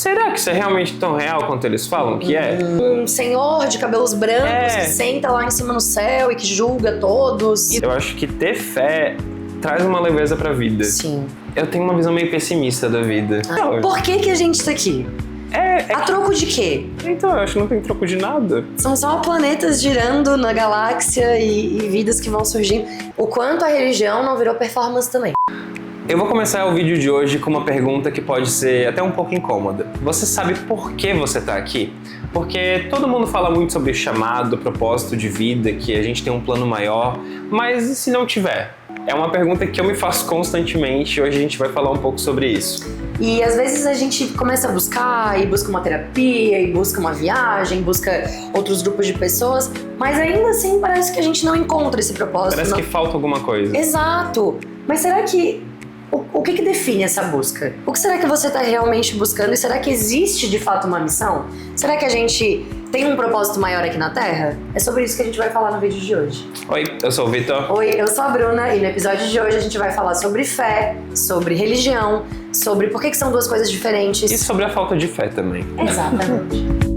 será que isso é realmente tão real quanto eles falam que é? Um senhor de cabelos brancos que senta lá em cima no céu e que julga todos. Eu acho que ter fé traz uma leveza pra vida. Sim. Eu tenho uma visão meio pessimista da vida. Por que a gente tá aqui? A troco de quê? Então, eu acho que não tem troco de nada. São só planetas girando na galáxia e vidas que vão surgindo. O quanto a religião não virou performance também. Eu vou começar o vídeo de hoje com uma pergunta que pode ser até um pouco incômoda. Você sabe por que você tá aqui? Porque todo mundo fala muito sobre chamado, propósito de vida, que a gente tem um plano maior, mas e se não tiver? É uma pergunta que eu me faço constantemente e hoje a gente vai falar um pouco sobre isso. E às vezes a gente começa a buscar, e busca uma terapia, e busca uma viagem, busca outros grupos de pessoas, mas ainda assim parece que a gente não encontra esse propósito. Parece que falta alguma coisa. Exato! Mas será que... O que define essa busca? O que será que você está realmente buscando? E será que existe de fato uma missão? Será que a gente tem um propósito maior aqui na Terra? É sobre isso que a gente vai falar no vídeo de hoje. Oi, eu sou o Vitor. Oi, eu sou a Bruna e no episódio de hoje a gente vai falar sobre fé, sobre religião, sobre por que são duas coisas diferentes. E sobre a falta de fé também. Exatamente.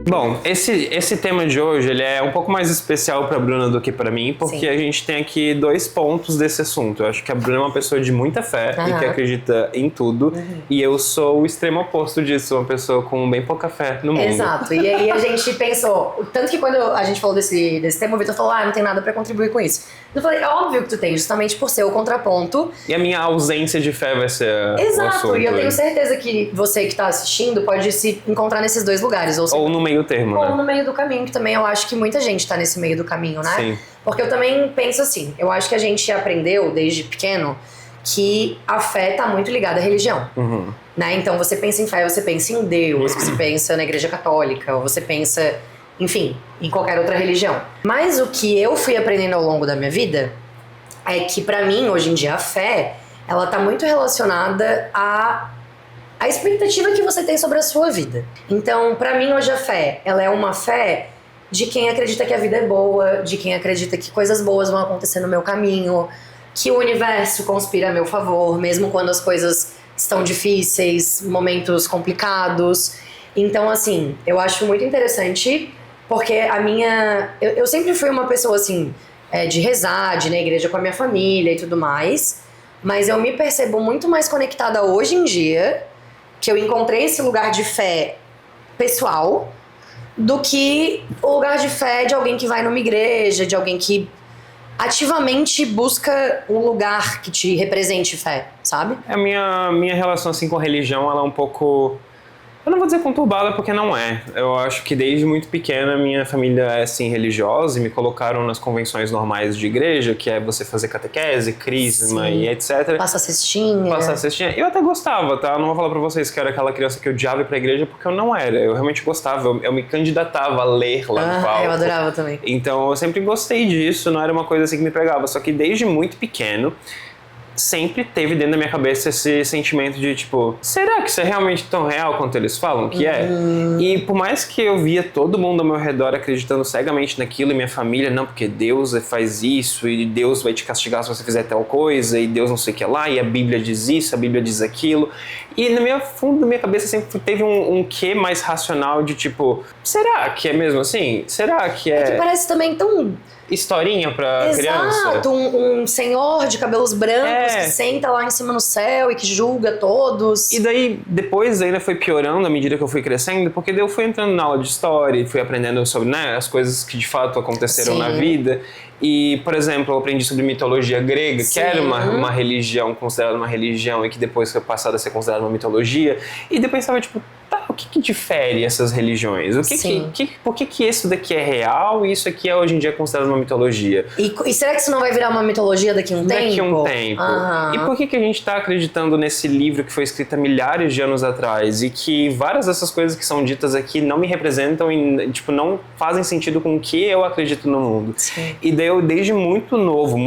Bom, esse tema de hoje ele é um pouco mais especial pra Bruna do que pra mim, porque Sim. a gente tem aqui dois pontos desse assunto. Eu acho que a Bruna é uma pessoa de muita fé e que acredita em tudo, e eu sou o extremo oposto disso, uma pessoa com bem pouca fé no mundo. Exato, e aí a gente pensou, tanto que quando a gente falou desse tema, o Vitor falou, não tem nada pra contribuir com isso. Eu falei, é óbvio que tu tem, justamente por ser o contraponto. E a minha ausência de fé vai ser Exato, o assunto. E eu tenho certeza que você que tá assistindo pode se encontrar nesses dois lugares. Ou no meio termo, né? Ou no meio do caminho, que também eu acho que muita gente tá nesse meio do caminho, né? Sim. Porque eu também penso assim, eu acho que a gente aprendeu desde pequeno que a fé tá muito ligada à religião. Né? Então você pensa em fé, você pensa em Deus, você pensa na Igreja Católica, ou você pensa, enfim, em qualquer outra religião. Mas o que eu fui aprendendo ao longo da minha vida é que pra mim, hoje em dia, a fé, ela tá muito relacionada à expectativa que você tem sobre a sua vida. Então, pra mim, hoje a fé, ela é uma fé de quem acredita que a vida é boa, de quem acredita que coisas boas vão acontecer no meu caminho, que o universo conspira a meu favor, mesmo quando as coisas estão difíceis, momentos complicados. Então, assim, eu acho muito interessante, porque eu sempre fui uma pessoa, assim, de rezar, de ir na igreja com a minha família e tudo mais, mas eu me percebo muito mais conectada hoje em dia, que eu encontrei esse lugar de fé pessoal, do que o lugar de fé de alguém que vai numa igreja, de alguém que ativamente busca um lugar que te represente fé, sabe? A minha relação assim com a religião, ela é um pouco... Eu não vou dizer conturbada porque não é. Eu acho que desde muito pequena minha família é assim religiosa e me colocaram nas convenções normais de igreja, que é você fazer catequese, crisma Sim. e etc. Passa a cestinha. Passar a cestinha. Eu até gostava, tá? Eu não vou falar pra vocês que eu era aquela criança que odiava ir pra igreja porque eu não era. Eu realmente gostava. Eu me candidatava a ler lá no palco. Eu adorava também. Então eu sempre gostei disso, não era uma coisa assim que me pegava. Só que desde muito pequeno sempre teve dentro da minha cabeça esse sentimento de tipo, será que isso é realmente tão real quanto eles falam que é? E por mais que eu via todo mundo ao meu redor acreditando cegamente naquilo e minha família, não, porque Deus faz isso e Deus vai te castigar se você fizer tal coisa e Deus não sei o que lá e a Bíblia diz isso, a Bíblia diz aquilo. E no fundo da minha cabeça sempre teve um quê mais racional de tipo, será que é mesmo assim? Será que é... É que parece também tão... historinha pra criança. Exato, um senhor de cabelos brancos que senta lá em cima no céu e que julga todos. E daí, depois ainda foi piorando à medida que eu fui crescendo, porque daí eu fui entrando na aula de história e fui aprendendo sobre, né, as coisas que de fato aconteceram Sim. na vida. E, por exemplo, eu aprendi sobre mitologia grega, Sim. que era uma religião, considerada uma religião e que depois foi passada a ser considerada uma mitologia. E depois estava tipo, tá, o que difere essas religiões? Por que isso daqui é real e isso aqui hoje em dia é considerado uma mitologia? E será que isso não vai virar uma mitologia daqui a um tempo? Daqui a um tempo. E por que a gente está acreditando nesse livro que foi escrito há milhares de anos atrás e que várias dessas coisas que são ditas aqui não me representam e tipo, não fazem sentido com o que eu acredito no mundo? Sim. E daí eu, desde muito novo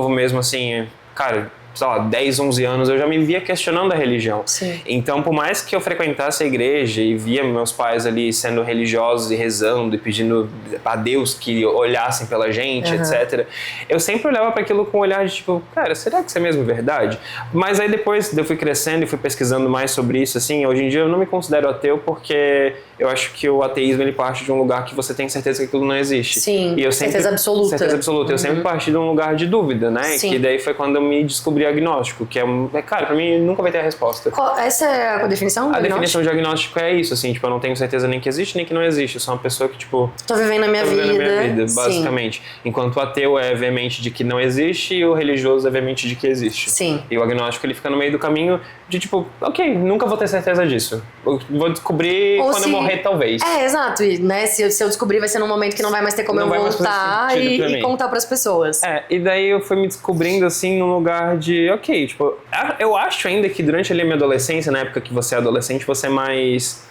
mesmo assim, cara, sei lá, 10, 11 anos, eu já me via questionando a religião. Sim. Então, por mais que eu frequentasse a igreja e via meus pais ali sendo religiosos e rezando e pedindo a Deus que olhassem pela gente, etc., eu sempre olhava para aquilo com um olhar de tipo, cara, será que isso é mesmo verdade? Mas aí depois eu fui crescendo e fui pesquisando mais sobre isso, assim, hoje em dia eu não me considero ateu porque eu acho que o ateísmo ele parte de um lugar que você tem certeza que aquilo não existe. Sim, e eu sempre, certeza absoluta. Certeza absoluta. Eu sempre parti de um lugar de dúvida, né? Sim. Que daí foi quando eu me descobri agnóstico, que cara, pra mim nunca vai ter a resposta. Essa é a definição do A agnóstico? definição de agnóstico é isso, assim, tipo, eu não tenho certeza nem que existe nem que não existe. Eu sou uma pessoa que, tipo... Tô vivendo a minha vida. Basicamente. Enquanto o ateu é veemente de que não existe e o religioso é veemente de que existe. Sim. E o agnóstico, ele fica no meio do caminho de, tipo, ok, nunca vou ter certeza disso. Eu vou descobrir Ou quando eu morrer, talvez. Exato. E, né, se eu descobrir, vai ser num momento que não vai mais ter como eu voltar e contar pras pessoas. E daí eu fui me descobrindo, assim, num lugar de, ok, tipo, eu acho ainda que durante ali a minha adolescência, na época que você é adolescente, você é mais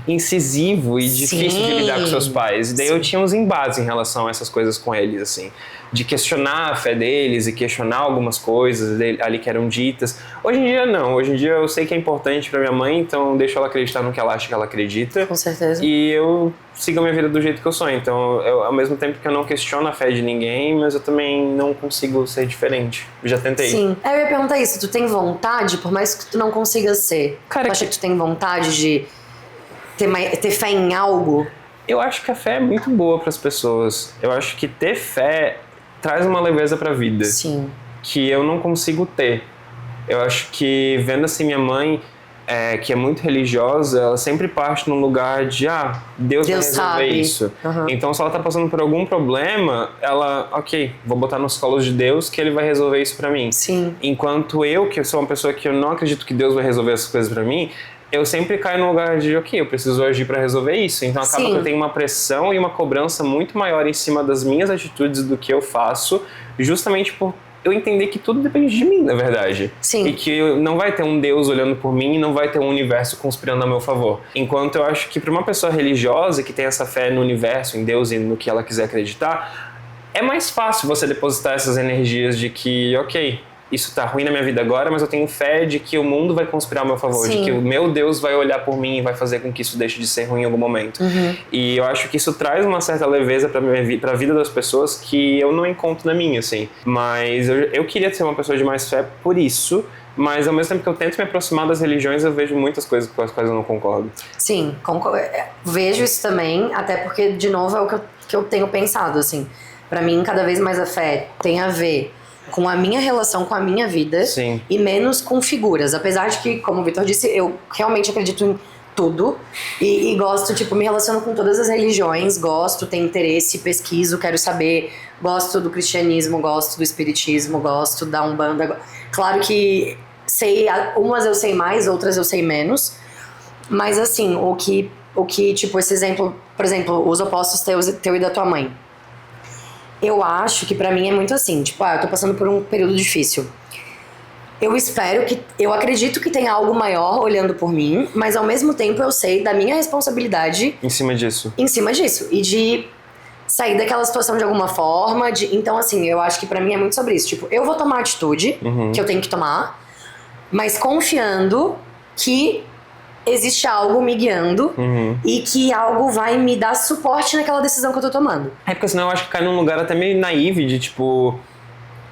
incisivo e difícil de lidar com seus pais. E daí eu tinha uns embates em relação a essas coisas com eles, assim, de questionar a fé deles e questionar algumas coisas ali que eram ditas. Hoje em dia não, hoje em dia eu sei que é importante pra minha mãe, então eu deixo ela acreditar no que ela acha que ela acredita. Com certeza. E eu sigo a minha vida do jeito que eu sou, então ao mesmo tempo que eu não questiono a fé de ninguém, mas eu também não consigo ser diferente. Já tentei. Sim. Eu ia perguntar isso, tu tem vontade, por mais que tu não consiga ser, tu acha que tu tem vontade de ter fé em algo? Eu acho que a fé é muito boa para as pessoas. Eu acho que ter fé traz uma leveza para a vida. Sim. Que eu não consigo ter. Eu acho que vendo assim minha mãe, que é muito religiosa, ela sempre parte num lugar de Deus vai resolver sabe. isso. Então se ela tá passando por algum problema, ela, ok, vou botar nos colos de Deus que ele vai resolver isso para mim. Sim. Enquanto eu, que sou uma pessoa que eu não acredito que Deus vai resolver essas coisas para mim, eu sempre caio no lugar de, ok, eu preciso agir para resolver isso. Então acaba que eu tenho uma pressão e uma cobrança muito maior em cima das minhas atitudes do que eu faço, justamente por eu entender que tudo depende de mim, na verdade. Sim. E que não vai ter um Deus olhando por mim e não vai ter um universo conspirando a meu favor. Enquanto eu acho que para uma pessoa religiosa que tem essa fé no universo, em Deus e no que ela quiser acreditar, é mais fácil você depositar essas energias de que, ok, isso tá ruim na minha vida agora, mas eu tenho fé de que o mundo vai conspirar ao meu favor, de que o meu Deus vai olhar por mim e vai fazer com que isso deixe de ser ruim em algum momento. E eu acho que isso traz uma certa leveza pra vida das pessoas que eu não encontro na minha, assim. Mas eu queria ser uma pessoa de mais fé por isso, mas ao mesmo tempo que eu tento me aproximar das religiões, eu vejo muitas coisas com as quais eu não concordo. Sim, vejo isso também, até porque, de novo, é o que eu tenho pensado, assim. Pra mim, cada vez mais a fé tem a ver com a minha relação com a minha vida. Sim. E menos com figuras. Apesar de que, como o Vitor disse, eu realmente acredito em tudo e gosto, tipo, me relaciono com todas as religiões, gosto, tenho interesse, pesquiso, quero saber, gosto do cristianismo, gosto do espiritismo, gosto da Umbanda. Claro que umas eu sei mais, outras eu sei menos, mas assim, o que tipo, esse exemplo, por exemplo, os opostos teu e da tua mãe. Eu acho que pra mim é muito assim, tipo, eu tô passando por um período difícil. Eu acredito que tem algo maior olhando por mim, mas ao mesmo tempo eu sei da minha responsabilidade Em cima disso. E de sair daquela situação de alguma forma. Então, assim, eu acho que pra mim é muito sobre isso. Tipo, eu vou tomar a atitude que eu tenho que tomar, mas confiando que existe algo me guiando e que algo vai me dar suporte naquela decisão que eu tô tomando. Porque senão eu acho que cai num lugar até meio naive de tipo,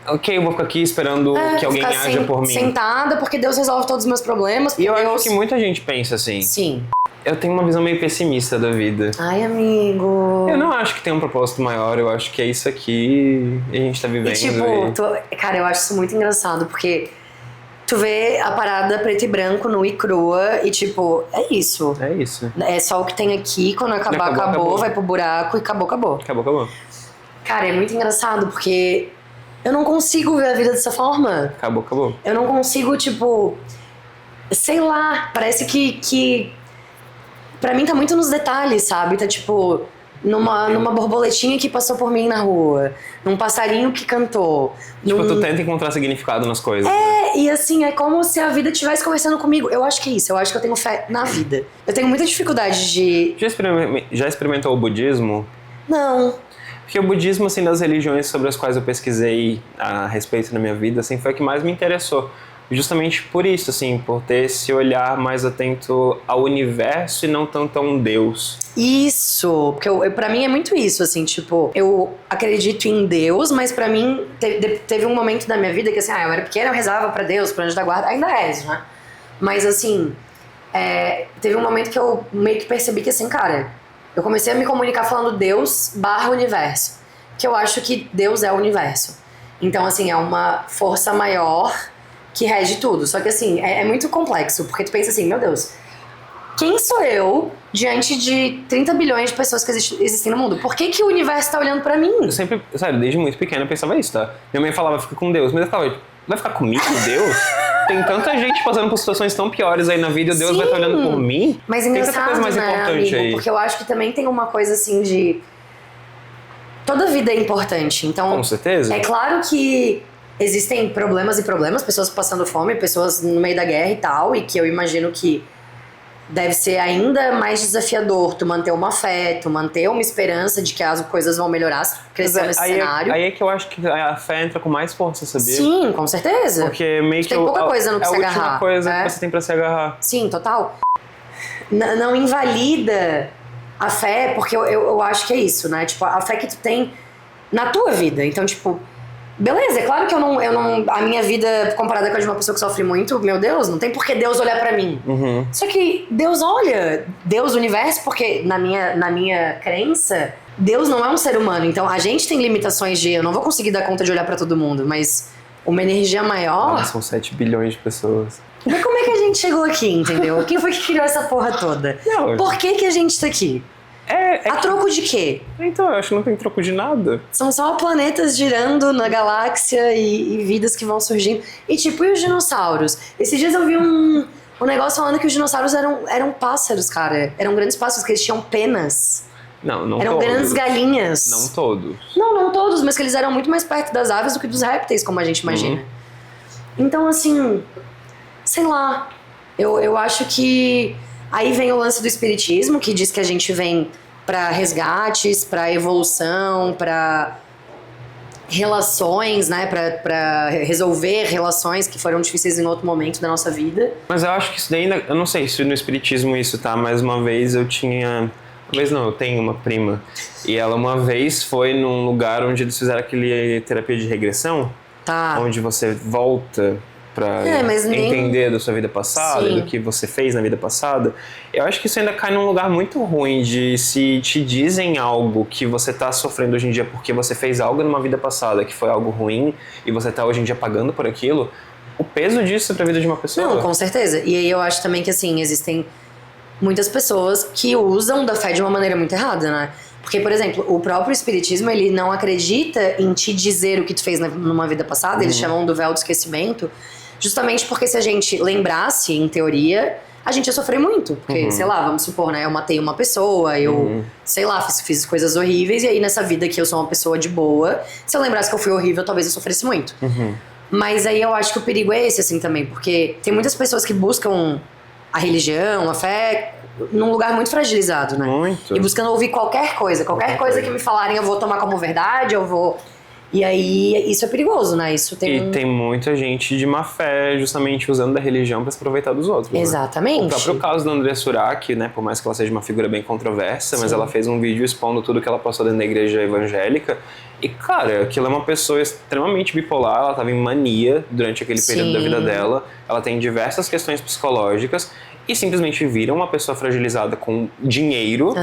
ok, eu vou ficar aqui esperando que alguém haja por mim. Sentada porque Deus resolve todos os meus problemas. E eu acho que muita gente pensa assim. Sim. Eu tenho uma visão meio pessimista da vida. Ai, amigo. Eu não acho que tem um propósito maior, eu acho que é isso aqui e a gente tá vivendo. E tipo, cara, eu acho isso muito engraçado, porque tu vê a parada preto e branco, nua e crua, e tipo, é isso. É isso. É só o que tem aqui, quando acabar, acabou, vai pro buraco e acabou. Acabou. Cara, é muito engraçado, porque eu não consigo ver a vida dessa forma. Acabou. Eu não consigo, tipo, sei lá, parece que pra mim tá muito nos detalhes, sabe? Tá tipo, numa borboletinha que passou por mim na rua, num passarinho que cantou. Tipo, tu tenta encontrar significado nas coisas. E assim, é como se a vida estivesse conversando comigo. Eu acho que é isso, eu acho que eu tenho fé na vida. Eu tenho muita dificuldade de... Já experimentou o budismo? Não. Porque o budismo, assim, das religiões sobre as quais eu pesquisei a respeito na minha vida, assim, foi o que mais me interessou. Justamente por isso, assim, por ter esse olhar mais atento ao universo e não tanto a um Deus. Isso, porque pra mim é muito isso, assim, tipo, eu acredito em Deus, mas pra mim teve um momento da minha vida que, assim, eu era pequena, eu rezava pra Deus, pro anjo da guarda, ainda rezo, né? Mas, assim, teve um momento que eu meio que percebi que, assim, cara, eu comecei a me comunicar falando Deus/universo, que eu acho que Deus é o universo. Então, assim, é uma força maior que rege tudo. Só que, assim, é muito complexo, porque tu pensa assim, meu Deus, quem sou eu diante de 30 bilhões de pessoas que existem no mundo? Por que o universo tá olhando pra mim? Eu sempre, sério, desde muito pequeno eu pensava isso, tá? Minha mãe falava, fica com Deus, mas eu ficava, vai ficar comigo, Deus? Tem tanta gente passando por situações tão piores aí na vida e Deus Sim. vai estar olhando por mim? Mas tem tanta engraçado, coisa mais né, importante amigo? aí. Porque eu acho que também tem uma coisa, assim, de... Toda vida é importante, então... Com certeza. É claro que existem problemas e problemas, pessoas passando fome, pessoas no meio da guerra e tal, e que eu imagino que deve ser ainda mais desafiador tu manter uma fé, tu manter uma esperança de que as coisas vão melhorar, crescer nesse cenário. Aí é que eu acho que a fé entra com mais força, sabia? Sim, com certeza. Porque meio que tem pouca coisa no que se é a agarrar. última coisa que você tem pra se agarrar. Sim, total. Não invalida a fé, porque eu acho que é isso, né? Tipo, a fé que tu tem na tua vida. Então, tipo, beleza, é claro que eu não. A minha vida, comparada com a de uma pessoa que sofre muito, meu Deus, não tem por que Deus olhar pra mim. Uhum. Só que Deus olha, Deus, o universo, porque na minha crença, Deus não é um ser humano. Então a gente tem limitações de eu não vou conseguir dar conta de olhar pra todo mundo, mas uma energia maior. São 7 bilhões de pessoas. Mas como é que a gente chegou aqui, entendeu? Quem foi que criou essa porra toda? Não, Por que a gente tá aqui? A troco de quê? Então, eu acho que não tem troco de nada. São só planetas girando na galáxia e vidas que vão surgindo. E tipo, e os dinossauros? Esses dias eu vi um negócio falando que os dinossauros eram pássaros, cara. Eram grandes pássaros, que eles tinham penas. Não eram todos. grandes galinhas. Não todos. Não todos, mas que eles eram muito mais perto das aves do que dos répteis, como a gente imagina. Então, assim, sei lá. Eu acho que aí vem o lance do espiritismo, que diz que a gente vem pra resgates, pra evolução, pra relações, né? Pra resolver relações que foram difíceis em outro momento da nossa vida. Mas eu acho que isso daí ainda... Eu não sei se no espiritismo isso tá, mas uma vez eu tinha... Uma vez não, eu tenho uma prima. E ela uma vez foi num lugar onde eles fizeram aquele terapia de regressão. Tá. Onde você volta pra mas entender da sua vida passada, Sim. do que você fez na vida passada. Eu acho que isso ainda cai num lugar muito ruim de se te dizem algo que você tá sofrendo hoje em dia porque você fez algo numa vida passada que foi algo ruim e você tá hoje em dia pagando por aquilo, o peso disso pra vida de uma pessoa. Não, com certeza. E aí eu acho também que, assim, existem muitas pessoas que usam da fé de uma maneira muito errada, né? Porque, por exemplo, o próprio espiritismo, ele não acredita em te dizer o que tu fez numa vida passada, eles chamam do véu do esquecimento, justamente porque se a gente lembrasse, em teoria, a gente ia sofrer muito. Porque, sei lá, vamos supor, né? Eu matei uma pessoa, sei lá, fiz coisas horríveis, e aí nessa vida que eu sou uma pessoa de boa, se eu lembrasse que eu fui horrível, talvez eu sofresse muito. Mas aí eu acho que o perigo é esse, assim, também, porque tem muitas pessoas que buscam a religião, a fé, num lugar muito fragilizado, né? Muito. E buscando ouvir qualquer coisa que me falarem eu vou tomar como verdade, eu vou... E aí, isso é perigoso, né? Isso tem tem muita gente de má fé justamente usando da religião pra se aproveitar dos outros. Exatamente. Né? O próprio caso da Andrea Surak, né? Por mais que ela seja uma figura bem controversa, mas ela fez um vídeo expondo tudo que ela passou dentro da igreja evangélica. E, cara, aquilo é uma pessoa extremamente bipolar, ela tava em mania durante aquele período da vida dela. Ela tem diversas questões psicológicas e simplesmente viram uma pessoa fragilizada com dinheiro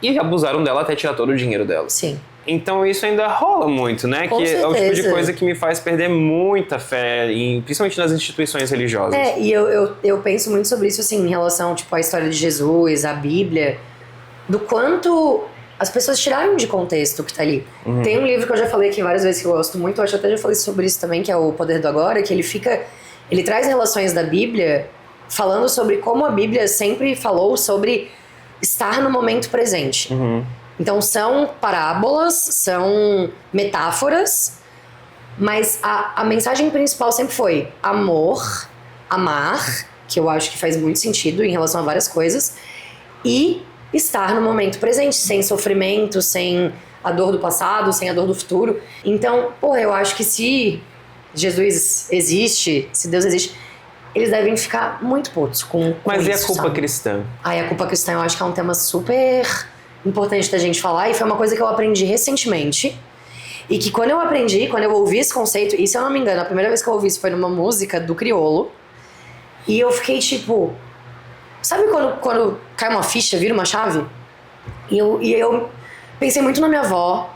e abusaram dela até tirar todo o dinheiro dela. Sim. Então isso ainda rola muito, né? Com que certeza. é o tipo de coisa que me faz perder muita fé, principalmente nas instituições religiosas. E eu penso muito sobre isso, assim, em relação, tipo, à história de Jesus, à Bíblia, do quanto as pessoas tiraram de contexto o que tá ali. Tem um livro que eu já falei aqui várias vezes que eu gosto muito, eu acho que até já falei sobre isso também, que é O Poder do Agora, que ele traz relações da Bíblia falando sobre como a Bíblia sempre falou sobre estar no momento presente. Então são parábolas, são metáforas, mas a mensagem principal sempre foi amor, amar, que eu acho que faz muito sentido em relação a várias coisas, e estar no momento presente, sem sofrimento, sem a dor do passado, sem a dor do futuro. Então, porra, eu acho que se Jesus existe, se Deus existe, eles devem ficar muito putos com Mas isso, e a culpa sabe? cristã? Aí a culpa cristã eu acho que é um tema super importante da gente falar, e foi uma coisa que eu aprendi recentemente. E que quando eu ouvi esse conceito, e se eu não me engano, a primeira vez que eu ouvi isso foi numa música do Criolo, e eu fiquei tipo... Sabe quando cai uma ficha, vira uma chave? E eu pensei muito na minha avó,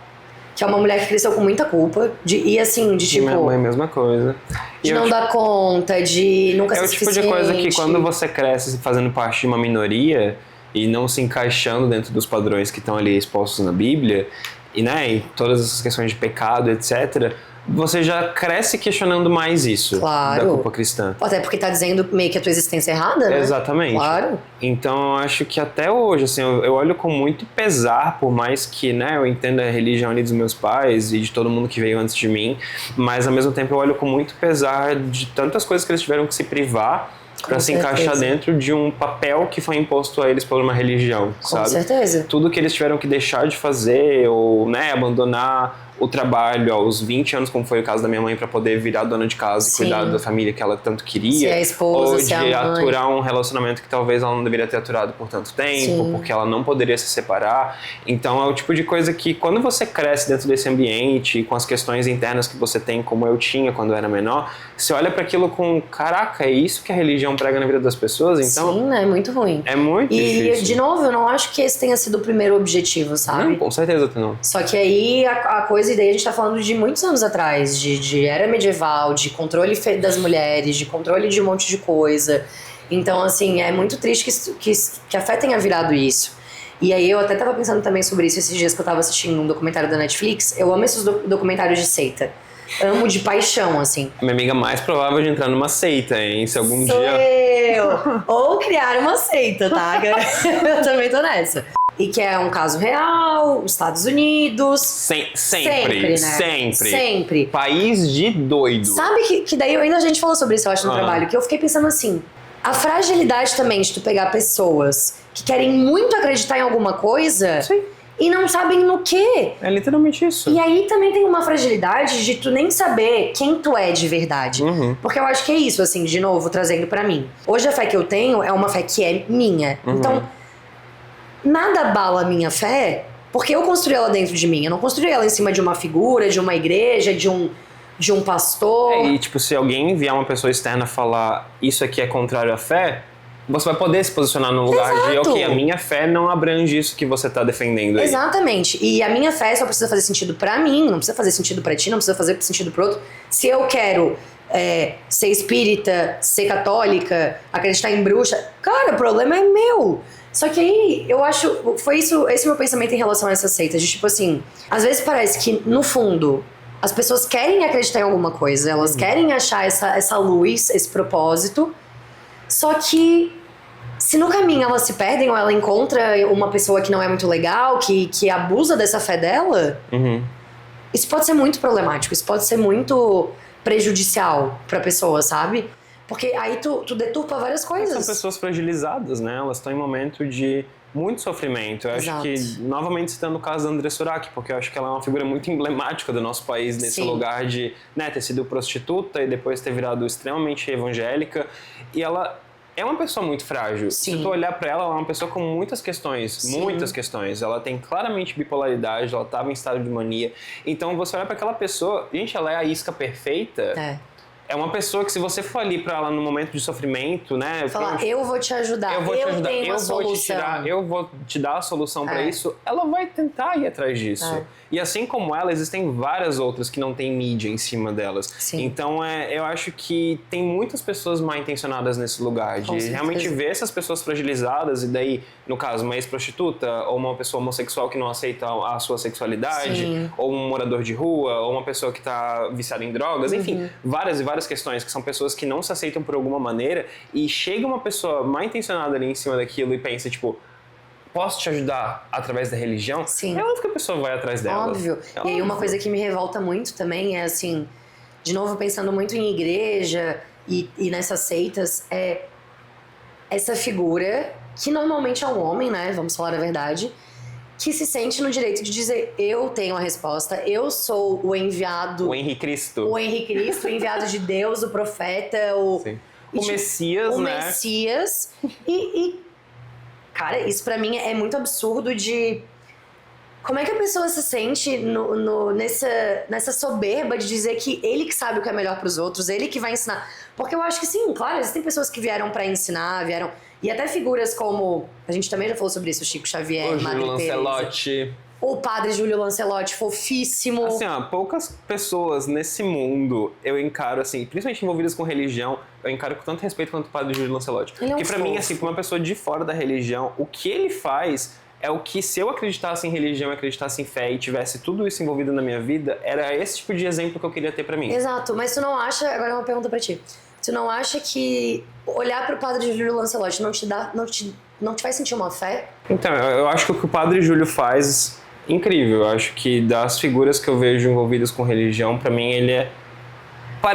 que é uma mulher que cresceu com muita culpa, e assim, de tipo... Minha mãe, mesma coisa. De não dar conta, de nunca ser suficiente. É o tipo de coisa que quando você cresce fazendo parte de uma minoria e não se encaixando dentro dos padrões que estão ali expostos na Bíblia, e, né, e todas essas questões de pecado, etc., você já cresce questionando mais isso, claro, da culpa cristã. Até porque tá dizendo meio que a tua existência é errada, né? Exatamente. Claro. Então eu acho que até hoje, assim, eu olho com muito pesar, por mais que, né, eu entenda a religião ali dos meus pais e de todo mundo que veio antes de mim, mas ao mesmo tempo eu olho com muito pesar de tantas coisas que eles tiveram que se privar para se encaixar dentro de um papel que foi imposto a eles por uma religião, sabe? Com certeza. Tudo que eles tiveram que deixar de fazer ou, né, abandonar o trabalho aos 20 anos, como foi o caso da minha mãe, para poder virar dona de casa e cuidar da família que ela tanto queria. Se é a esposa, ou se é a de mãe. aturar um relacionamento que talvez ela não deveria ter aturado por tanto tempo, porque ela não poderia se separar. Então é o tipo de coisa que quando você cresce dentro desse ambiente, com as questões internas que você tem, como eu tinha quando eu era menor, você olha para aquilo com, caraca, é isso que a religião prega na vida das pessoas? Então, sim, é muito ruim. É muito difícil. E, de novo, eu não acho que esse tenha sido o primeiro objetivo, sabe? Não, com certeza não. Só que aí a coisa, e daí a gente tá falando de muitos anos atrás, de era medieval, de controle das mulheres, de controle de um monte de coisa. Então, assim, é muito triste que a fé tenha virado isso. E aí eu até tava pensando também sobre isso esses dias que eu tava assistindo um documentário da Netflix. Eu amo esses documentários de seita. Amo de paixão, assim. Minha amiga mais provável de entrar numa seita, hein? Se algum Sou dia... eu! Ou criar uma seita, tá? Eu também tô nessa. E que é um caso real, Estados Unidos. Sempre, né? Sempre. País de doido. Sabe que daí a gente falou sobre isso, eu acho, no trabalho, que eu fiquei pensando assim, a fragilidade também de tu pegar pessoas que querem muito acreditar em alguma coisa... Sim. E não sabem no quê. É literalmente isso. E aí também tem uma fragilidade de tu nem saber quem tu é de verdade. Porque eu acho que é isso, assim, de novo, trazendo pra mim. Hoje a fé que eu tenho é uma fé que é minha. Então, nada abala a minha fé, porque eu construí ela dentro de mim. Eu não construí ela em cima de uma figura, de uma igreja, de um pastor. E tipo, se alguém enviar uma pessoa externa falar isso aqui é contrário à fé, você vai poder se posicionar no lugar de, ok, a minha fé não abrange isso que você tá defendendo aí. Exatamente. E a minha fé só precisa fazer sentido pra mim, não precisa fazer sentido pra ti, não precisa fazer sentido pro outro. Se eu quero ser espírita, ser católica, acreditar em bruxa, cara, o problema é meu. Só que aí, eu acho, foi isso, esse meu pensamento em relação a essas seitas, de tipo assim, às vezes parece que, no fundo, as pessoas querem acreditar em alguma coisa, elas querem achar essa luz, esse propósito, só que se no caminho elas se perdem ou ela encontra uma pessoa que não é muito legal, que abusa dessa fé dela, isso pode ser muito problemático, isso pode ser muito prejudicial pra pessoa, sabe? Porque aí tu deturpa várias coisas. São pessoas fragilizadas, né? Elas estão em momento de muito sofrimento. Eu acho que, novamente citando o caso da André Surak, porque eu acho que ela é uma figura muito emblemática do nosso país nesse lugar de, né, ter sido prostituta e depois ter virado extremamente evangélica. E ela é uma pessoa muito frágil. Se tu olhar pra ela, ela é uma pessoa com muitas questões. Muitas questões. Ela tem claramente bipolaridade, ela estava em estado de mania. Então você olha pra aquela pessoa, gente, ela é a isca perfeita. É uma pessoa que, se você for ali pra ela no momento de sofrimento, né? Falar, eu vou te ajudar, eu tenho uma solução. Eu vou te dar a solução pra isso. Ela vai tentar ir atrás disso. E assim como ela, existem várias outras que não têm mídia em cima delas. Então, eu acho que tem muitas pessoas mal intencionadas nesse lugar. De realmente ver essas pessoas fragilizadas e daí, no caso, uma ex-prostituta ou uma pessoa homossexual que não aceita a sua sexualidade, ou um morador de rua, ou uma pessoa que tá viciada em drogas. Enfim, várias e várias questões que são pessoas que não se aceitam por alguma maneira e chega uma pessoa mal intencionada ali em cima daquilo e pensa, tipo, posso te ajudar através da religião? É óbvio que a pessoa vai atrás dela. Óbvio. E aí uma coisa que me revolta muito também é assim, de novo pensando muito em igreja e nessas seitas, é essa figura, que normalmente é um homem, né, vamos falar a verdade, que se sente no direito de dizer: eu tenho a resposta, eu sou o enviado. O Henrique Cristo. O Henrique Cristo, o enviado de Deus, o profeta, o Messias, o né? O Messias. Cara, isso pra mim é muito absurdo de... Como é que a pessoa se sente nessa soberba de dizer que ele que sabe o que é melhor pros outros, ele que vai ensinar? Porque eu acho que sim, claro, existem pessoas que vieram pra ensinar, e até figuras como... A gente também já falou sobre isso, o Chico Xavier, o Júlio Lancelotti. O padre Júlio Lancelotti, fofíssimo. Assim, ó, poucas pessoas nesse mundo eu encaro, assim, principalmente envolvidas com religião, eu encaro com tanto respeito quanto o padre Júlio Lancelotti. Porque pra mim, assim, pra uma pessoa de fora da religião, o que ele faz... é o que, se eu acreditasse em religião, acreditasse em fé e tivesse tudo isso envolvido na minha vida, era esse tipo de exemplo que eu queria ter pra mim. Exato, mas tu não acha... Agora é uma pergunta pra ti. Tu não acha que olhar pro padre Júlio Lancelotti não te faz sentir uma fé? Então, eu acho que o que o padre Júlio faz, incrível. Eu acho que das figuras que eu vejo envolvidas com religião, pra mim ele é...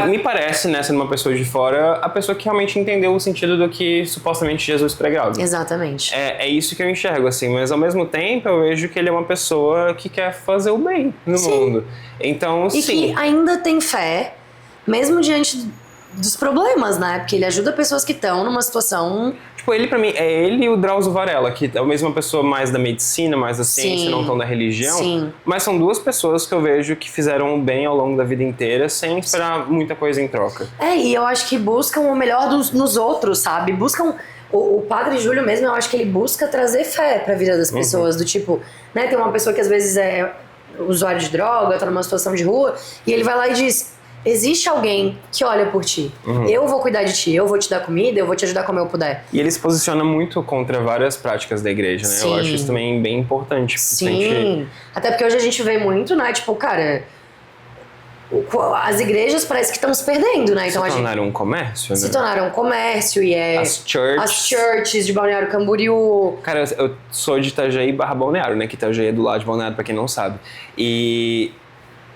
Me parece, né, sendo uma pessoa de fora, a pessoa que realmente entendeu o sentido do que supostamente Jesus pregava. Exatamente. É isso que eu enxergo, assim, mas ao mesmo tempo eu vejo que ele é uma pessoa que quer fazer o bem no mundo. Então, sim. E que ainda tem fé, mesmo diante dos problemas, né? Porque ele ajuda pessoas que estão numa situação... Tipo, ele pra mim, é ele e o Drauzio Varela, que é a mesma pessoa mais da medicina, mais da ciência, não tão da religião. Sim. Mas são duas pessoas que eu vejo que fizeram o bem ao longo da vida inteira, sem esperar muita coisa em troca. E eu acho que buscam o melhor nos outros, sabe? Buscam... O padre Júlio mesmo, eu acho que ele busca trazer fé pra vida das pessoas. Do tipo, né? Tem uma pessoa que às vezes é usuário de droga, tá numa situação de rua, e ele vai lá e diz... Existe alguém que olha por ti. Eu vou cuidar de ti, eu vou te dar comida, eu vou te ajudar como eu puder. E ele se posiciona muito contra várias práticas da igreja, né? Sim. Eu acho isso também bem importante. Sim. Até porque hoje a gente vê muito, né? Tipo, cara... As igrejas parece que estão se perdendo, né? Então, se tornaram um comércio, né? Se tornaram um comércio e As churches de Balneário Camboriú. Cara, eu sou de Itajaí/Balneário, né? Que Itajaí é do lado de Balneário, pra quem não sabe. E...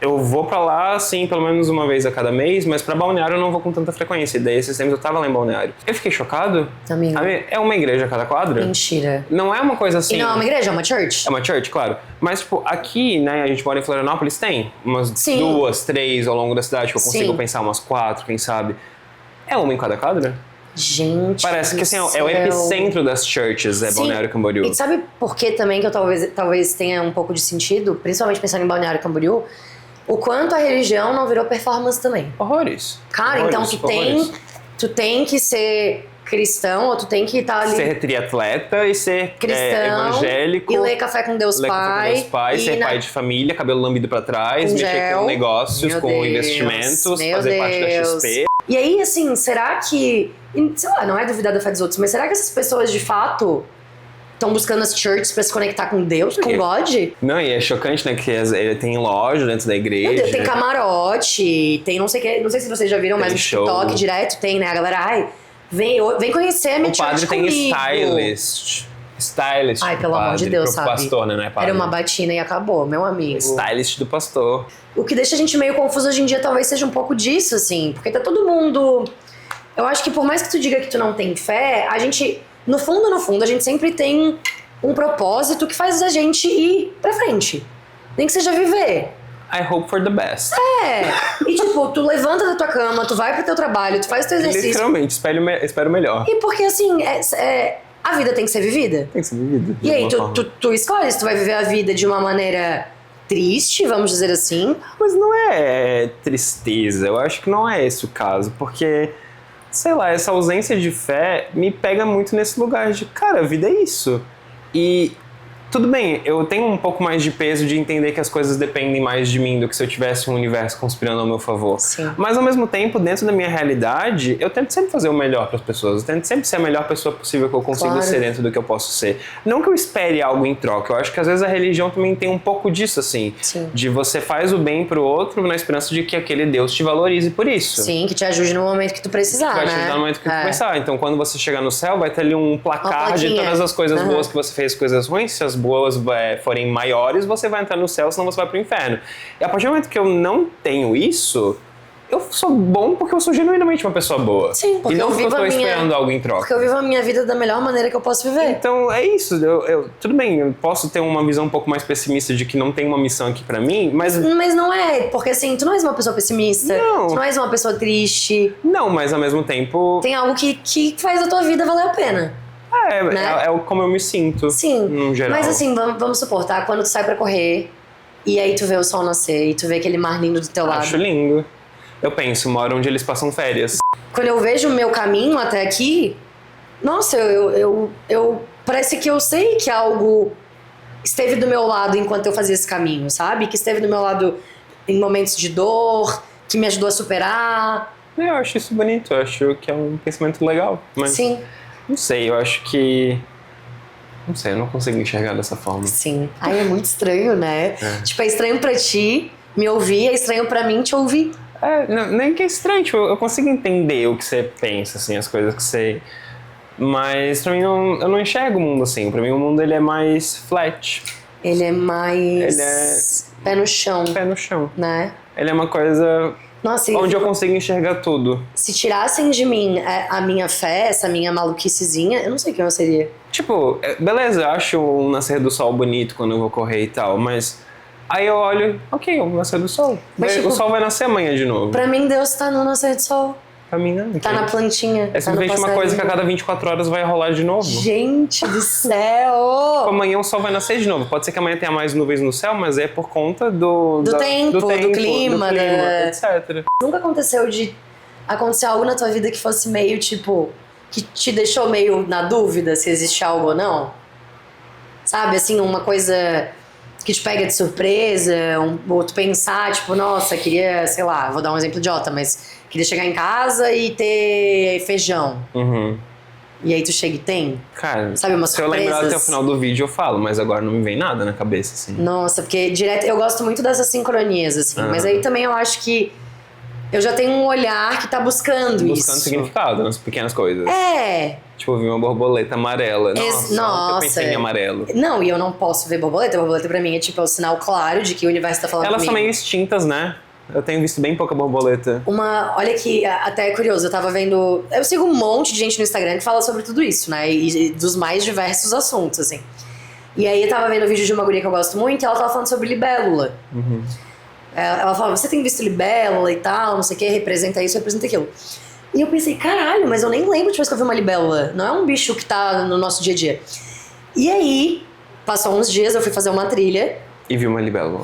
eu vou pra lá, assim, pelo menos uma vez a cada mês, mas pra Balneário eu não vou com tanta frequência. E daí, esses tempos eu tava lá em Balneário. Eu fiquei chocado. Amigo. É uma igreja a cada quadra? Mentira. Não é uma coisa assim... E não é uma igreja, é uma church? É uma church, claro. Mas, tipo, aqui, né, a gente mora em Florianópolis, tem umas 2, 3 ao longo da cidade, que eu consigo pensar umas 4, quem sabe. É uma em cada quadra? Gente, parece que assim, é o epicentro das churches, Balneário Camboriú. E sabe por que também que eu talvez tenha um pouco de sentido, principalmente pensando em Balneário Camboriú? O quanto a religião não virou performance também. Horrores. Cara, horrores, então tu tem que ser cristão, ou tu tem que estar ali... Ser triatleta e ser cristão, evangélico. E ler café com Deus Pai. Ser pai de família, cabelo lambido pra trás, mexer com negócios, com investimentos, fazer parte da XP. E aí, assim, será que... Sei lá, não é duvidar da fé dos outros, mas será que essas pessoas, de fato... estão buscando as churches pra se conectar com Deus, com God? Não, e é chocante, né? Que ele tem loja dentro da igreja. Tem camarote, tem não sei o que. Não sei se vocês já viram, mas no TikTok direto tem, né? A galera, vem conhecer a minha church comigo. O padre tem stylist. Ai, pelo amor de Deus, sabe? Pastor, né? Não é padre. Era uma batina e acabou, meu amigo. Stylist do pastor. O que deixa a gente meio confuso hoje em dia talvez seja um pouco disso, assim. Porque tá todo mundo... Eu acho que por mais que tu diga que tu não tem fé, a gente... No fundo, a gente sempre tem um propósito que faz a gente ir pra frente. Nem que seja viver. I hope for the best. E tipo, tu levanta da tua cama, tu vai pro teu trabalho, tu faz o teu exercício. Literalmente, espero o melhor. E porque assim, a vida tem que ser vivida. Tem que ser vivida. E aí, tu escolhe se tu vai viver a vida de uma maneira triste, vamos dizer assim. Mas não é tristeza, eu acho que não é esse o caso, porque... sei lá, essa ausência de fé me pega muito nesse lugar de, cara, a vida é isso. E tudo bem, eu tenho um pouco mais de peso de entender que as coisas dependem mais de mim do que se eu tivesse um universo conspirando ao meu favor. Sim. Mas ao mesmo tempo, dentro da minha realidade, eu tento sempre fazer o melhor para as pessoas. Eu tento sempre ser a melhor pessoa possível que eu consigo ser dentro do que eu posso ser. Não que eu espere algo em troca. Eu acho que às vezes a religião também tem um pouco disso, assim. Sim. De você faz o bem pro outro na esperança de que aquele Deus te valorize por isso. Sim, que te ajude no momento que tu precisar, vai te ajudar no momento que tu precisar. Então quando você chegar no céu, vai ter ali um placar de todas as coisas boas que você fez, coisas ruins. Se as boas forem maiores, você vai entrar no céu, senão você vai pro inferno. E a partir do momento que eu não tenho isso, eu sou bom porque eu sou genuinamente uma pessoa boa. Sim, porque e não eu porque eu vivo tô a minha... esperando algo em troca. Porque eu vivo a minha vida da melhor maneira que eu posso viver. Então é isso, tudo bem, eu posso ter uma visão um pouco mais pessimista de que não tem uma missão aqui pra mim, mas não é, porque assim, tu não és uma pessoa pessimista, Não. tu não és uma pessoa triste, não, mas ao mesmo tempo tem algo que faz a tua vida valer a pena. né? é como eu me sinto, Sim, no geral. mas assim, vamos supor, tá? Quando tu sai pra correr e aí tu vê o sol nascer e tu vê aquele mar lindo do teu lado. Acho lindo. Eu penso, moro onde eles passam férias. Quando eu vejo o meu caminho até aqui, nossa, eu parece que eu sei que algo esteve do meu lado enquanto eu fazia esse caminho, sabe? Que esteve do meu lado em momentos de dor, que me ajudou a superar. Eu acho isso bonito, eu acho que é um pensamento legal. Mas Sim, não sei, eu acho que... Não sei, eu não consigo enxergar dessa forma. sim. Ai, é muito estranho, né? Tipo, é estranho pra ti me ouvir, é estranho pra mim te ouvir. Nem que é estranho, tipo, eu consigo entender o que você pensa, assim, as coisas que você... Mas pra mim, eu não enxergo o mundo assim. Pra mim, o mundo ele é mais flat. Ele é mais Ele é- pé no chão, Pé no chão. né? Ele é uma coisa Nossa, onde eu consigo enxergar tudo. se tirassem de mim a minha fé, essa minha maluquicezinha, eu não sei quem eu seria. Tipo, beleza, eu acho o nascer do sol bonito quando eu vou correr e tal, mas... Aí eu olho, ok, o nascer do sol. Mas, tipo, o sol vai nascer amanhã de novo. Pra mim, Deus tá no nascer do sol. Pra mim, não. Tá na plantinha. É tá no simplesmente uma coisa que a passarinho. cada 24 horas vai rolar de novo. Gente do céu! Amanhã o sol vai nascer de novo. Pode ser que amanhã tenha mais nuvens no céu, mas é por conta do tempo, do clima, etc. Nunca aconteceu de acontecer algo na tua vida que fosse meio, tipo, que te deixou meio na dúvida se existe algo ou não? Sabe, assim, uma coisa que te pega de surpresa, ou tu pensar, tipo, nossa, queria, sei lá, vou dar um exemplo idiota, mas queria chegar em casa e ter feijão. Uhum. E aí tu chega e tem? Cara, Sabe, umas se eu lembrar surpresas? até o final do vídeo eu falo, mas agora não me vem nada na cabeça, assim. Nossa, porque direto eu gosto muito dessas sincronias, assim. Mas aí também eu acho que eu já tenho um olhar que tá buscando isso. Buscando significado nas pequenas coisas. Tipo, eu vi uma borboleta amarela. Nossa, eu pensei em amarelo. Não, e eu não posso ver borboleta. Borboleta pra mim é tipo o sinal claro de que o universo tá falando Elas comigo. são meio extintas, né? Eu tenho visto bem pouca borboleta. Olha que até é curioso, eu tava vendo... Eu sigo um monte de gente no Instagram que fala sobre tudo isso, né? E dos mais diversos assuntos, assim. E aí eu tava vendo o vídeo de uma guria que eu gosto muito e ela tava falando sobre libélula. Ela falava, você tem visto libélula e tal, não sei o que, representa isso, representa aquilo. E eu pensei, caralho, mas eu nem lembro de vez que eu vi uma libélula. Não é um bicho que tá no nosso dia a dia. E aí, passou uns dias, eu fui fazer uma trilha. E vi uma libélula.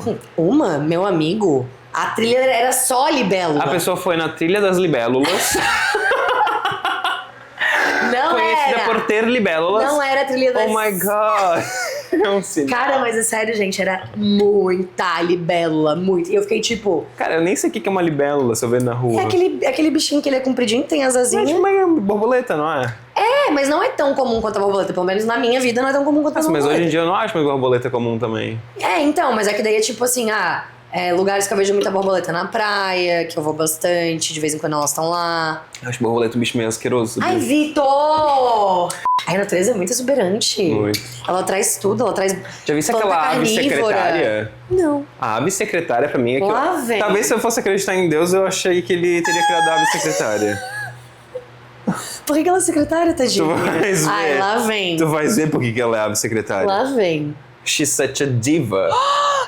Meu amigo, a trilha era só libélula. A pessoa foi na trilha das libélulas. Não Conhecida era. por ter libélulas. Não era a trilha das... Oh my god. É um sinal. Cara, mas é sério, gente, era muita libélula, muito. E eu fiquei tipo... Cara, eu nem sei o que é uma libélula se eu ver na rua. É aquele bichinho que ele é compridinho, tem Mas asazinha. tipo uma borboleta, não é? Mas não é tão comum quanto a borboleta. Pelo menos na minha vida não é tão comum quanto a Nossa, mas borboleta. hoje em dia eu não acho mais borboleta comum também. Então, mas é que daí é tipo assim, lugares que eu vejo muita borboleta na praia, que eu vou bastante, de vez em quando elas estão lá. Eu acho borboleta um bicho meio asqueroso. Ai, Vitor! A natureza é muito exuberante. Muito. Ela traz tudo, ela traz Já viste planta aquela ave carnívora. secretária? Não. A ave secretária pra mim é que Lá vem. talvez se eu fosse acreditar em Deus, eu achei que ele teria criado a ave secretária. Por que ela é secretária, tadinha? Tu vais ver. Ai, lá vem. Tu vais ver por que ela é ave secretária. Lá vem. She's such a diva.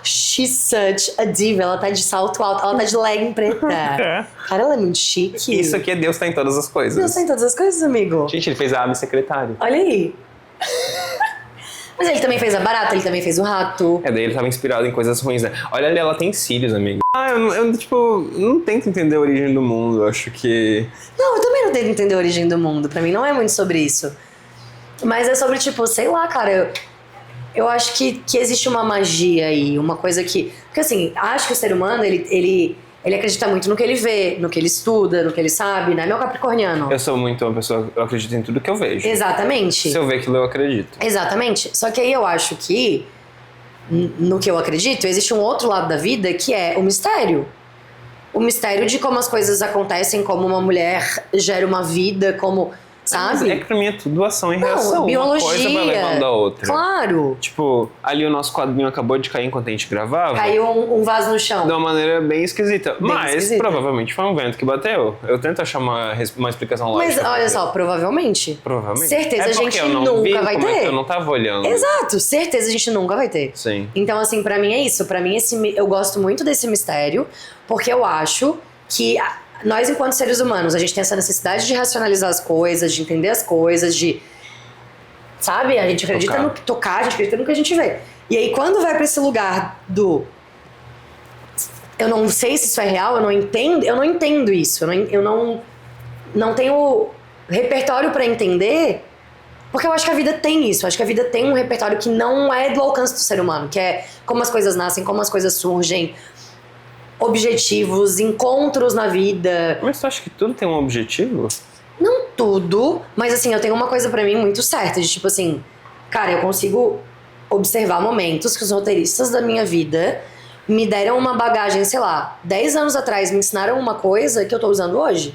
She's such a diva. Ela tá de salto alto, ela tá de legging preta. Cara, ela é muito chique. Isso aqui é Deus tá em todas as coisas. Deus tem todas as coisas, amigo. Gente, ele fez a ave secretária. Olha aí. Mas ele também fez a barata, ele também fez o rato. Daí ele tava inspirado em coisas ruins, né? Olha ali, ela tem cílios, amigo. Eu tipo, não tento entender a origem do mundo. Eu acho que... Não, eu também não tento entender a origem do mundo. Pra mim não é muito sobre isso. Mas é sobre, tipo, sei lá, cara. Eu acho que existe uma magia aí, uma coisa que... Porque assim, acho que o ser humano, ele acredita muito no que ele vê, no que ele estuda, no que ele sabe, né? Meu capricorniano. Eu sou muito uma pessoa... Eu acredito em tudo que eu vejo. Exatamente. Se eu ver aquilo, eu acredito. Exatamente. Só que aí eu acho que, no que eu acredito, existe um outro lado da vida que é o mistério. O mistério de como as coisas acontecem, como uma mulher gera uma vida, como... sabe? É que pra mim é tudo ação e reação. Biologia. Uma coisa vai levando a outra. Claro. Tipo, ali o nosso quadrinho acabou de cair enquanto a gente gravava. Caiu um vaso no chão. De uma maneira bem esquisita. Mas esquisita. provavelmente foi um vento que bateu. Eu tento achar uma explicação lógica. Mas olha só, provavelmente. Provavelmente. Certeza a gente eu não vi, nunca vai ter. Eu não tava olhando. Exato, certeza a gente nunca vai ter. Sim. Então, assim, pra mim é isso. Pra mim, eu gosto muito desse mistério, porque eu acho que nós, enquanto seres humanos, a gente tem essa necessidade de racionalizar as coisas, de entender as coisas, de... Sabe? A gente acredita no que tocar, a gente acredita no que a gente vê. E aí, quando vai pra esse lugar do... Eu não sei se isso é real, eu não entendo isso. Eu não tenho repertório pra entender, porque eu acho que a vida tem isso. Eu acho que a vida tem um repertório que não é do alcance do ser humano, que é como as coisas nascem, como as coisas surgem, objetivos, encontros na vida. Mas tu acha que tudo tem um objetivo? Não tudo, mas assim, eu tenho uma coisa pra mim muito certa, de tipo assim, cara, eu consigo observar momentos que os roteiristas da minha vida me deram uma bagagem, sei lá, 10 anos atrás me ensinaram uma coisa que eu tô usando hoje.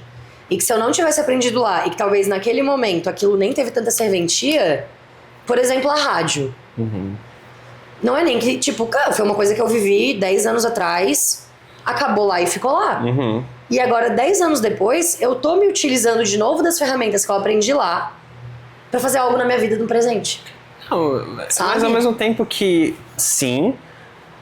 E que se eu não tivesse aprendido lá, e que talvez naquele momento aquilo nem teve tanta serventia, por exemplo, a rádio. Uhum. Não é nem que, tipo, cara, foi uma coisa que eu vivi 10 anos atrás, acabou lá e ficou lá. Uhum. E agora, 10 anos depois, eu tô me utilizando de novo das ferramentas que eu aprendi lá pra fazer algo na minha vida no presente. Não, Sabe? mas ao mesmo tempo que sim,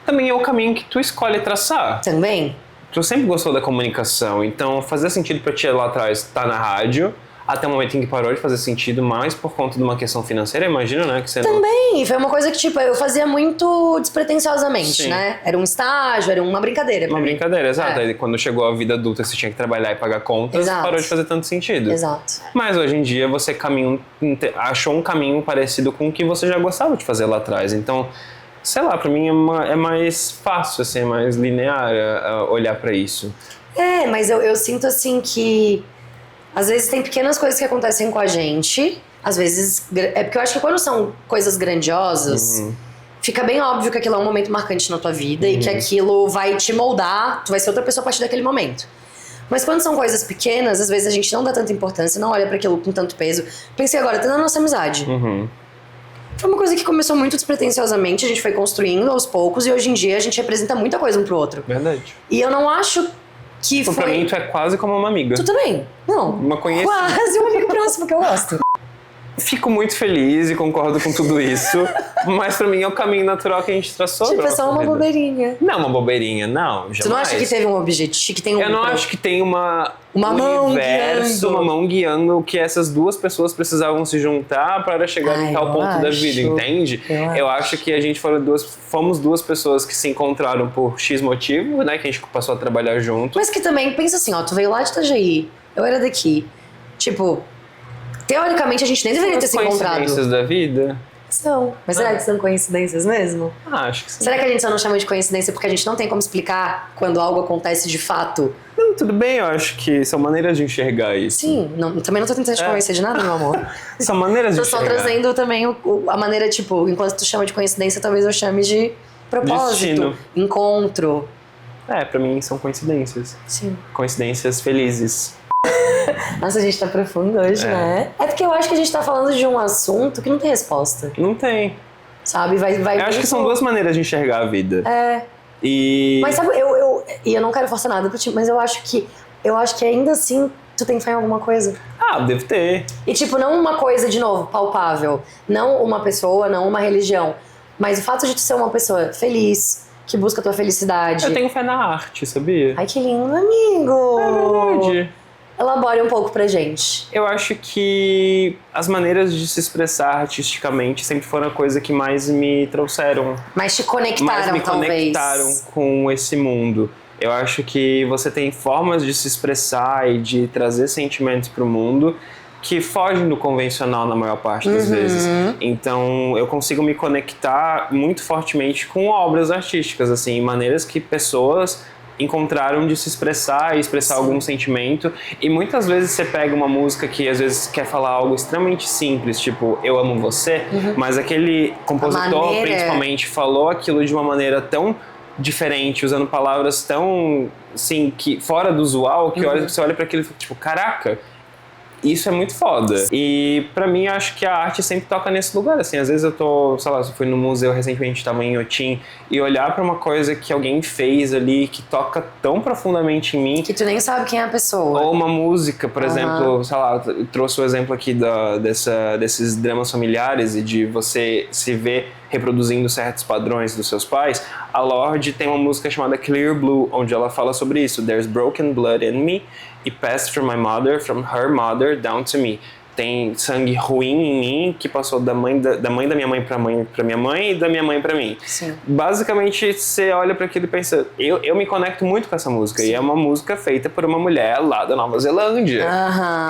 também é o caminho que tu escolhe traçar. Também? Tu sempre gostou da comunicação, então fazia sentido pra ti lá atrás estar na rádio, até o momento em que parou de fazer sentido, mais por conta de uma questão financeira, imagina, né? Que você Também, foi uma coisa que, tipo, eu fazia muito despretensiosamente, Sim. né? Era um estágio, era uma brincadeira pra Uma mim. brincadeira, exato. É. Aí quando chegou a vida adulta, você tinha que trabalhar e pagar contas, Exato. parou de fazer tanto sentido. Exato. Mas hoje em dia você achou um caminho parecido com o que você já gostava de fazer lá atrás. Então, sei lá, pra mim é mais fácil, assim, é mais linear olhar pra isso. É, mas eu sinto assim que às vezes tem pequenas coisas que acontecem com a gente, às vezes... É porque eu acho que quando são coisas grandiosas, fica bem óbvio que aquilo é um momento marcante na tua vida e que aquilo vai te moldar, tu vai ser outra pessoa a partir daquele momento. Mas quando são coisas pequenas, às vezes a gente não dá tanta importância, não olha pra aquilo com tanto peso. Pensei agora, até na nossa amizade. Uhum. Foi uma coisa que começou muito despretensiosamente, a gente foi construindo aos poucos e hoje em dia a gente representa muita coisa um pro outro. Verdade. E eu não acho que Então, foi... pra mim, tu é quase como uma amiga. Tu também? Não. Uma conhecida. Quase um amigo próximo que eu gosto. Fico muito feliz e concordo com tudo isso, mas pra mim é o caminho natural que a gente traçou. Tipo, pra é só nossa uma vida. bobeirinha. Não, uma bobeirinha, não. Jamais. Tu não acha que teve um objetivo, que tem um... Eu não acho que tem um mão universo, guiando. uma mão guiando que essas duas pessoas precisavam se juntar para chegar em tal eu ponto da acho. vida, entende? Eu acho que a gente fomos duas pessoas que se encontraram por X motivo, né? Que a gente passou a trabalhar junto. Mas que também, pensa assim, ó, tu veio lá de Itajaí, eu era daqui. Tipo, teoricamente a gente nem deveria ter se encontrado. Coincidências da vida? São. Mas será que são coincidências mesmo? Acho que sim. Será que a gente só não chama de coincidência porque a gente não tem como explicar quando algo acontece de fato? Não, tudo bem, eu acho que são maneiras de enxergar isso. Sim, também não tô tentando te convencer de nada, meu amor. São maneiras de Tô só enxergar. trazendo também a maneira, tipo, enquanto tu chama de coincidência, talvez eu chame de propósito, Destino. encontro. Pra mim são coincidências. Sim. Coincidências felizes. Nossa, a gente tá profundo hoje, né? É porque eu acho que a gente tá falando de um assunto que não tem resposta, Não tem. sabe? Vai Eu acho que são duas maneiras de enxergar a vida. É. E... Mas sabe, e eu não quero forçar nada pra ti, mas eu acho que ainda assim tu tem fé em alguma coisa. deve ter. E tipo, não uma coisa, de novo, palpável. Não uma pessoa, não uma religião. Mas o fato de tu ser uma pessoa feliz, que busca a tua felicidade. Eu tenho fé na arte, sabia? Ai, que lindo, amigo! É verdade. Elabore um pouco pra gente. Eu acho que as maneiras de se expressar artisticamente sempre foram a coisa que mais me trouxeram, Mas te conectaram, mais me talvez. conectaram com esse mundo. Eu acho que você tem formas de se expressar e de trazer sentimentos pro mundo que fogem do convencional na maior parte das vezes. Então, eu consigo me conectar muito fortemente com obras artísticas, assim, maneiras que pessoas encontraram de se expressar e expressar algum sentimento. E muitas vezes você pega uma música que às vezes quer falar algo extremamente simples, tipo Eu Amo Você, mas aquele compositor principalmente falou aquilo de uma maneira tão diferente, usando palavras tão, assim, que fora do usual, que você olha para aquilo e fica tipo, caraca, isso é muito foda. E pra mim, eu acho que a arte sempre toca nesse lugar, assim. Às vezes eu tô, sei lá, eu fui no museu recentemente, tava em Inhotim, e olhar pra uma coisa que alguém fez ali, que toca tão profundamente em mim. Que tu nem sabe quem é a pessoa. Ou uma música, por exemplo, sei lá, eu trouxe o exemplo aqui desses dramas familiares e de você se ver reproduzindo certos padrões dos seus pais. A Lorde tem uma música chamada Clear Blue, onde ela fala sobre isso. There's broken blood in me, it passed from my mother, from her mother, down to me. Tem sangue ruim em mim que passou da mãe da minha mãe pra minha mãe e da minha mãe pra mim. Sim. Basicamente, você olha pra aquilo e pensa, eu me conecto muito com essa música. Sim. E é uma música feita por uma mulher lá da Nova Zelândia.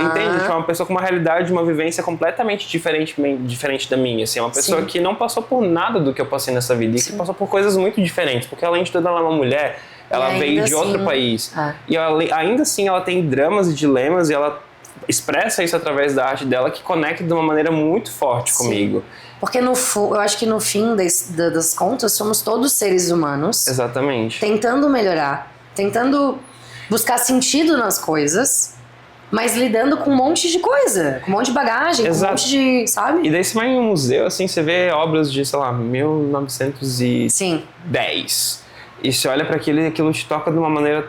Entende? Tipo, é uma pessoa com uma realidade, uma vivência completamente diferente da minha. Assim, é uma pessoa Sim. que não passou por nada do que eu passei nessa vida. Sim. E que passou por coisas muito diferentes. Porque além de tudo, ela é uma mulher, ela veio de outro país. E ainda assim, ela tem dramas e dilemas e ela expressa isso através da arte dela, que conecta de uma maneira muito forte comigo. Porque eu acho que no fim das contas somos todos seres humanos. Exatamente. Tentando melhorar, tentando buscar sentido nas coisas, mas lidando com um monte de coisa, com um monte de bagagem, com um monte de, sabe? E daí você vai em um museu, assim, você vê obras de, sei lá, 1910. Sim. E você olha para aquilo e aquilo te toca de uma maneira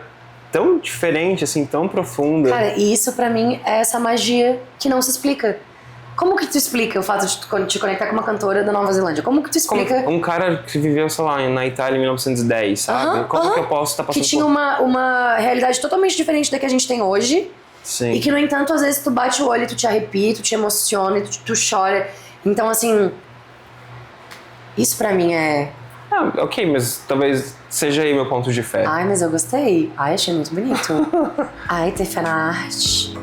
tão diferente, assim, tão profunda. Cara, e isso pra mim é essa magia que não se explica. Como que tu explica o fato de te conectar com uma cantora da Nova Zelândia? Como que tu explica? Um cara que viveu, sei lá, na Itália em 1910, sabe? Como que eu posso estar passando que tinha uma realidade totalmente diferente da que a gente tem hoje. Sim. E que, no entanto, às vezes tu bate o olho, tu te arrepia, tu te emociona, tu chora. Então, assim, isso pra mim é... ok, mas talvez seja aí meu ponto de fé. Ai, mas eu gostei. Ai, achei muito bonito. Ai, ter fé na arte.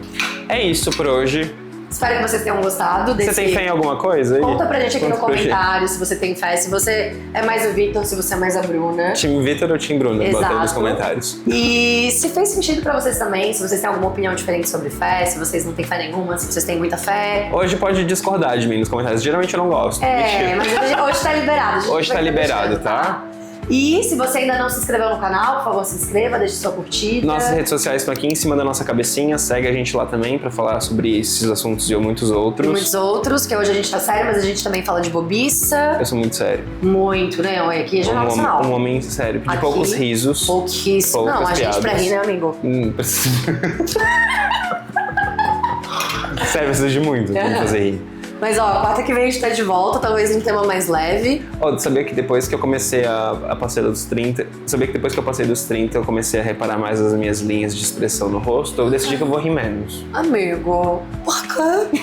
É isso por hoje. Espero que vocês tenham gostado desse... Você tem fé em alguma coisa aí? Conta pra gente aqui no comentário se você tem fé, se você é mais o Vitor, se você é mais a Bruna. Time Vitor ou Time Bruna? Exato. Bota aí nos comentários. E se fez sentido pra vocês também, se vocês têm alguma opinião diferente sobre fé, se vocês não têm fé nenhuma, se vocês têm muita fé. Hoje pode discordar de mim nos comentários. Geralmente eu não gosto. Mas hoje tá liberado. Hoje tá liberado, tá? E se você ainda não se inscreveu no canal, por favor, se inscreva, deixe sua curtida. Nossas redes sociais estão aqui em cima da nossa cabecinha. Segue a gente lá também pra falar sobre esses assuntos e muitos outros. E muitos outros, que hoje a gente tá sério, mas a gente também fala de bobiça. Eu sou muito sério. Muito, né? Olha, aqui é Jornal Nacional. Um homem sério. De aqui, poucos risos. Pouquíssimo. Não, a gente pra rir, né, amigo? Sério, precisa de muito pra fazer rir. Mas quarta que vem a gente tá de volta, talvez um tema mais leve. Sabia que depois que eu comecei a passar dos 30, sabia que depois que eu passei dos 30, eu comecei a reparar mais as minhas linhas de expressão no rosto, eu decidi que eu vou rir menos. Amigo, por quê?